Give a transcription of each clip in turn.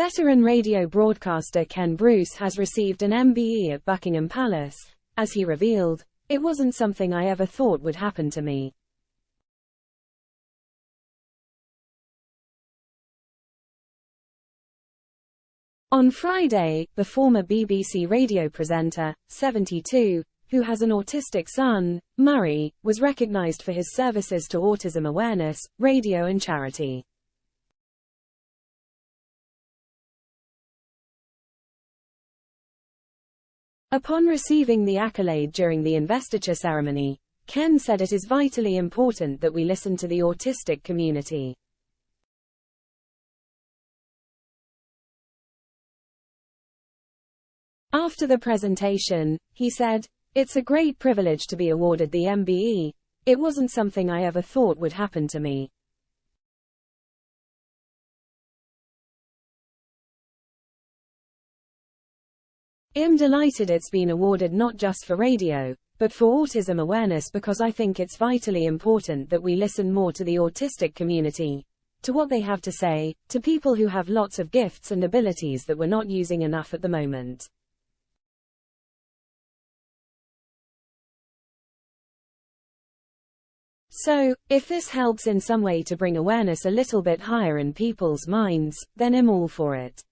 Veteran radio broadcaster Ken Bruce has received an MBE at Buckingham Palace. As he revealed, "It wasn't something I ever thought would happen to me." On Friday, the former BBC radio presenter, 72, who has an autistic son, Murray, was recognised for his services to autism awareness, radio and charity. Upon receiving the accolade during the investiture ceremony, Ken said it is vitally important that we listen to the autistic community. After the presentation, he said, "It's a great privilege to be awarded the MBE. It wasn't something I ever thought would happen to me." "I'm delighted it's been awarded not just for radio, but for autism awareness because I think it's vitally important that we listen more to the autistic community, to what they have to say, to people who have lots of gifts and abilities that we're not using enough at the moment." So, if this helps in some way to bring awareness a little bit higher in people's minds, then I'm all for it.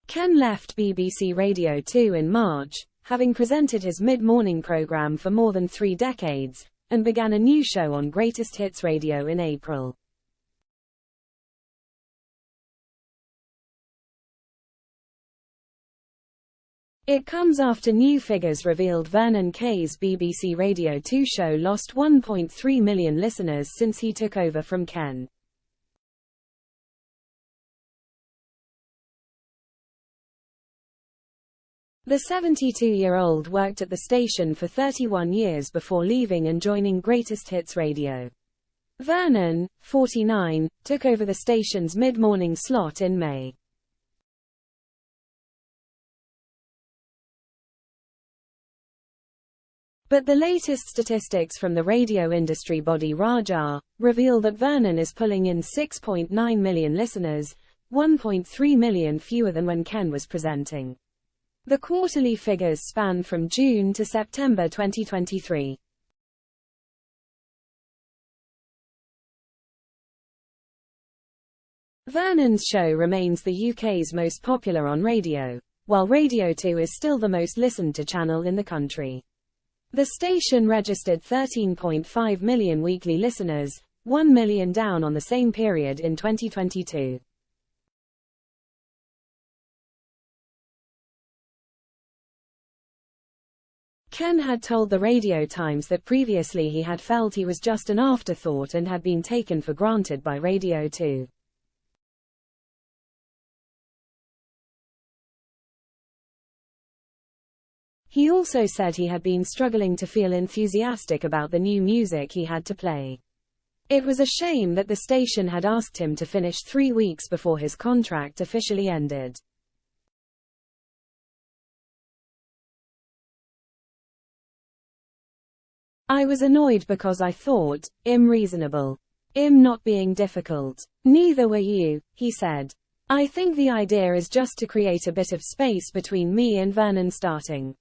Ken left BBC Radio 2 in March, having presented his mid-morning programme for more than 3 decades, and began a new show on Greatest Hits Radio in April. It comes after new figures revealed Vernon Kay's BBC Radio 2 show lost 1.3 million listeners since he took over from Ken. The 72-year-old worked at the station for 31 years before leaving and joining Greatest Hits Radio. Vernon, 49, took over the station's mid-morning slot in May. But the latest statistics from the radio industry body RAJAR reveal that Vernon is pulling in 6.9 million listeners, 1.3 million fewer than when Ken was presenting. The quarterly figures span from June to September 2023. Vernon's show remains the UK's most popular on radio, while Radio 2 is still the most listened to channel in the country. The station registered 13.5 million weekly listeners, 1 million down on the same period in 2022. Ken had told the Radio Times that previously he had felt he was just an afterthought and had been taken for granted by Radio 2. He also said he had been struggling to feel enthusiastic about the new music he had to play. It was a shame that the station had asked him to finish 3 weeks before his contract officially ended. "I was annoyed because I thought, I'm reasonable. I'm not being difficult. Neither were you," he said. "I think the idea is just to create a bit of space between me and Vernon starting."